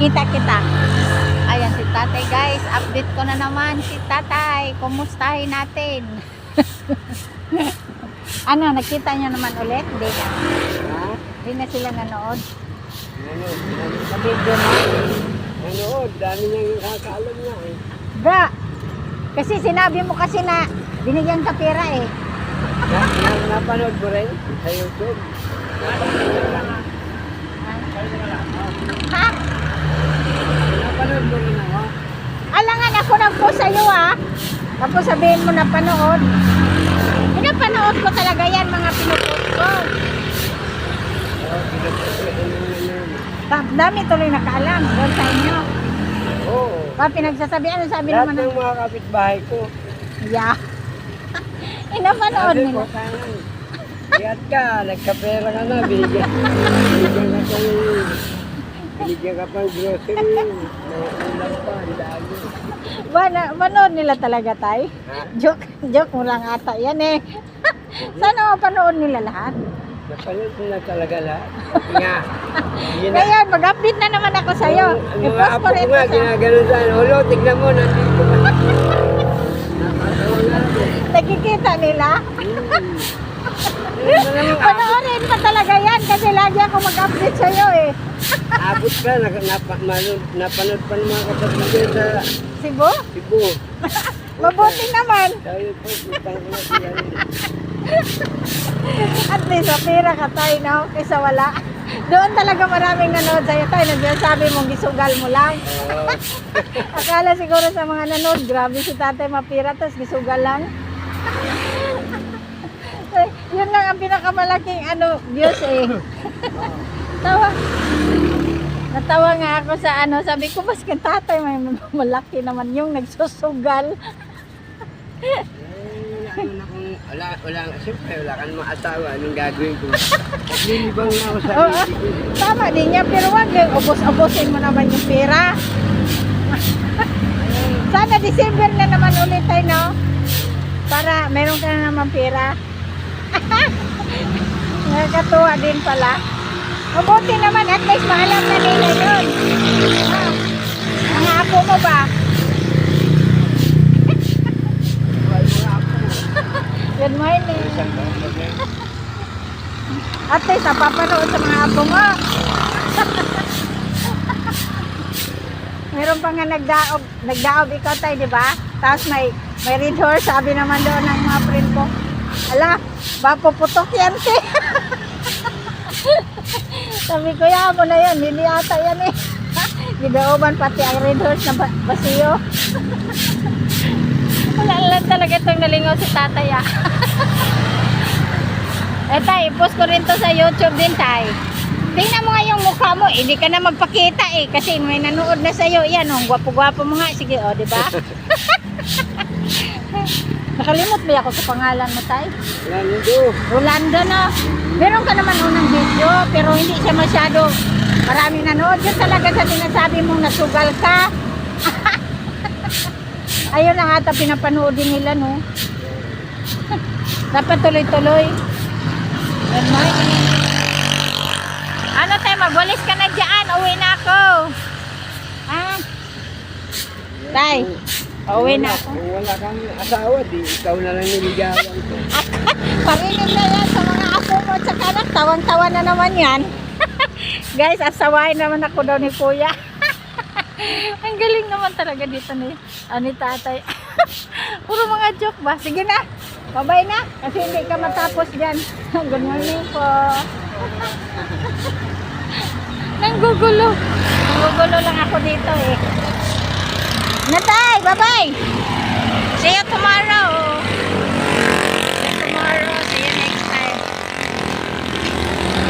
Kita kita. Ayan si tatay guys. Update ko na naman si tatay. Kumustahin natin. Ano, nakita niyo naman ulit? Hindi na. Ha? Hindi na sila nanood. Nanood. Sa video na. Nanood. Dami niyang kakaalam na eh. Ga. Kasi sinabi mo kasi na binigyan ka pera eh. Napanood mo rin sa YouTube? Ha? Napanood mo rin ako? Alangan ako nag-post sa'yo ah. Tapos sabihin mo na panood. Pinapanood ko talaga yan mga pinupost ko. Oo, pinagpapit ko naman yun. Dami tuloy nakaalam doon sa inyo. Oo. Pinagsasabi, ano sabi Lahat naman ng mga kapitbahay ko. Yeah. Inapanood Sabi nila. ko, sayang. Iat ka, nagkapera ka na, binigyan ka pang grocery. Nauulang pa, ang dami. Manood nila talaga tay. Ha? Joke mo lang ata yan eh. Sana mapanood nila lahat. Napanood mo na talaga lahat. Nga. Yun na. Ngayon, mag-update na naman ako sa'yo. Ang mga I-post apo ko ko rin nga, to sa... ginaganon saan. Olo, tignan mo, nandito ka. Napatawa na ako. Nakikita nila. Ayun na naman, Panoorin pa talaga yan kasi lagi ako mag-update sa'yo eh. abot ka, napanood pa ng mga kapatid ko sa Cebu? Cebu. Mabuti naman. Sabi po, putang ko na siya. At least, mapira ka tayo, no? Kaysa wala. Doon talaga maraming nanood sa'yo tayo. Sabi mong gisugal mo lang. Oo. Akala siguro sa mga nanood, grabe si tatay mapira, tapos gisugal lang. Yun lang ang pinakamalaking views eh. Tawa. Natawa nga ako sa sabi ko, mas kang tatay, may malaki naman yung nagsusugal. Wala, siyempre wala ka namang asawa, anong gagawin ko? Naglilibang na ako sa Oo, isip ko. tama din niya, pero wag ubos-ubosin mo naman yung pera. Sana December na naman ulit tayo, no? Para meron ka na naman pera. Nakakatuwa din pala. Mabuti naman, at least maalam na nila yun. Mga apo mo ba? Good morning. At least napapanood sa mga apo mo. Meron pa nga nagdaob ikaw tayo, di ba? Tapos may red horse, sabi naman doon ng mga friend ko. Ala, mapuputok yan si. Sabi ko, ya mo na yan, hindi ata yan eh. Gidaoban pati ang red horse na basiyo. Wala lang talaga itong nalingaw si tatay ah. Eh tay, post ko rin to sa YouTube din tay. Tingnan mo nga yung mukha mo, hindi ka na magpakita eh. Kasi may nanood na sa'yo, yan oh, gwapo-gwapo mo nga. Sige oh, di ba? Nakalimot ba ako sa pangalan mo tay? Rolando na. Meron ka naman unang video, pero hindi siya masyado maraming nanood. Yun talaga sa sinasabi mong nasugal ka. Ayun ang ata pinapanood din nila, no? Dapat tuloy-tuloy. Good morning. Ano tayo, magwalis ka na dyan. Uwi na ako. Ha? Tay, uwi na ako. Kung wala kang asawa, di ikaw na lang niligawan ko. Parinig na yan sa mga apo mo at saka anak. Tawang-tawa na naman yan. Guys, asawain naman ako daw ni kuya. Ang galing naman talaga dito ni tatay. Puro mga joke ba? Sige na. Bye-bye na. Kasi hindi ka matapos dyan. Good morning po. Nanggugulo. Nanggugulo lang ako dito eh. Natay, bye-bye. See you tomorrow. See you next time.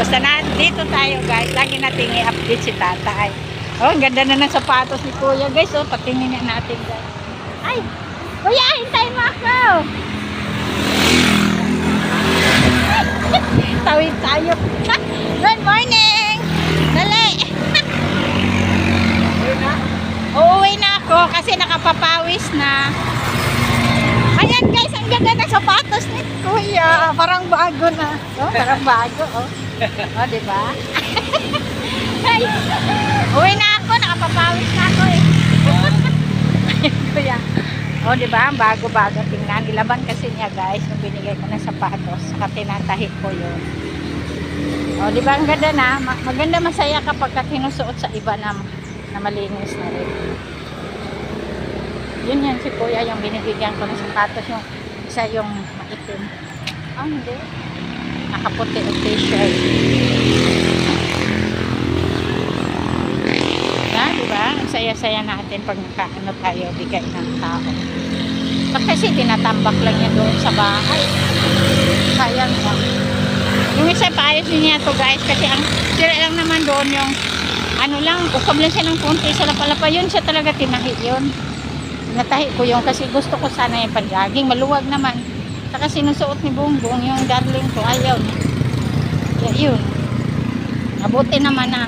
Basta na, dito tayo guys. Lagi natin i-update si tatay. Oh, ang ganda na ng sapatos ni kuya guys. Oh, patingin na natin guys. Ay, kuya, hintayin mo ako. Tawid tayo. Good morning. Dali. Uuwi na ako kasi nakapapawis na. Ayan guys, ang ganda ng sapatos ni kuya. Parang bago na. Oh, parang bago. Oh, oh diba? Ay, uwi na ako. O, di ba? Bago-bago tingnan. Ilaban kasi niya, guys, yung binigay ko ng sapatos. Saka tinatahi ko yun. O, di ba? Ang ganda na. Maganda, masaya kapag tinusuot sa iba na malinis na rin. Yun yan si kuya, yung binibigyan ko ng sapatos. Yung isa yung maitim. Ah, hindi. Nakaputi o t-shirt. Yan, di ba? Ang saya-saya natin pag nakaano tayo, bigay ng tao. Ba't kasi tinatambak lang niya doon sa bahay? Sayang mo. Yung isa paayos niya to, guys, kasi ang sira lang naman doon yung ano lang, ukab lang siya ng konti sa lapalapa. Yun siya talaga tinahi yun. Natahi ko yun kasi gusto ko sana yung panjaging. Maluwag naman. Saka sinusuot ni Bongbong yung darling ko. Ayaw niya. Yeah, yun. Mabuti naman na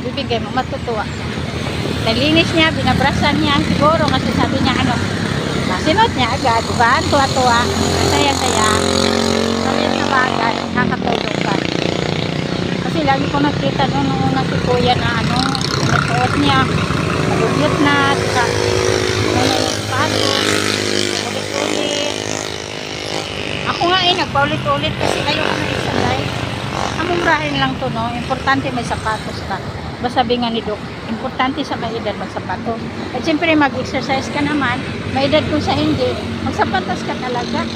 bibigay mo, matutuwa. Nalinis niya, binabrasan niya. Siguro kasi sabi niya ano, sinot niya agad, diba? Tuwa-tuwa. Saya-saya. Salit na bagay. Nakakatulong pa. Kasi lagi ko nakita nung una si kuya na ano, nasuot niya. Malugyot na. Saka pato. Ulit-ulit. Ako nga nagpaulit-ulit kasi ayoko na isalay. Amumrahin lang to, no? Importante may sapatos ka. Basta sabi nga ni Doc, importante sa may edad magsapatos. At siyempre mag-exercise ka naman, may edad kung sa hindi, magsapatos ka talaga.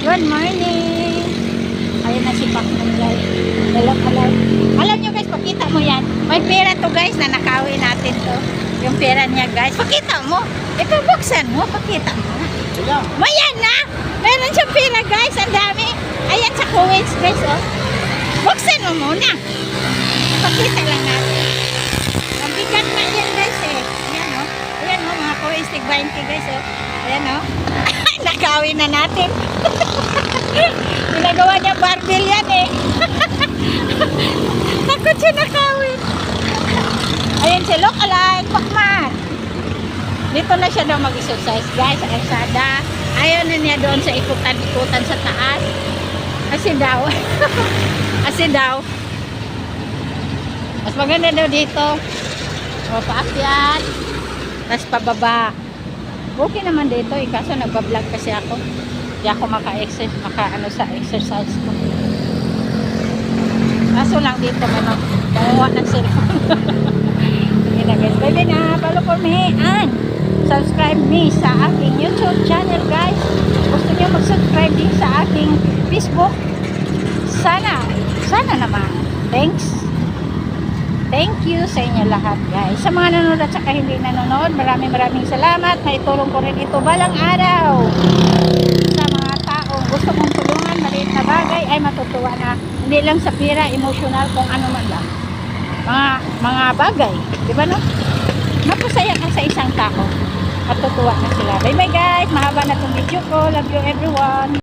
Good morning! Ayun na si Paknulay. Alay. Alam nyo guys, pakita mo yan. May pera to guys, na nakawin natin to. Yung pera niya guys. Pakita mo. Ito buksan mo, pakita mo. Mayan na! Meron siyang pera guys, ang dami. Ayan sa coins guys, oh. Buksan mo muna. Pakita lang natin. Ang bigat na yan guys eh. Ayan o. Ayan o, mga coins, tig 20 guys oh. Ayan o. Nakawin na natin. Ginagawa niya barbell yan eh. Takot siya nakawin. Ayan si Look Alike, Pakman. Dito na siya daw mag-exercise guys, sa kalsada. Ayaw na niya doon sa ikutan-ikutan sa taas. Kasi daw. Mas maganda daw dito. O, paakyat. Tapos pababa. Okay naman dito eh. Kaso nagbablog kasi ako. Hindi ako maka-ano sa exercise ko. Kaso lang dito may makuha ng cellphone. Sige na guys. Bye na. Follow for me. And subscribe me sa aking YouTube channel guys. Gusto nyo mag-subscribe din sa aking Facebook. Sana naman. Thank you sa inyo lahat guys. Sa mga nanonood at saka hindi nanonood, maraming salamat. Naitulong ko rin ito balang araw. Sa mga taong gusto mong tulungan, maliit na bagay ay matutuwa na. Hindi lang sa pira, emotional, kung ano man lang. Mga bagay. Diba no? Mapasaya ka sa isang tao. Matutuwa na sila. Bye bye guys. Mahaba na itong video ko. Love you everyone.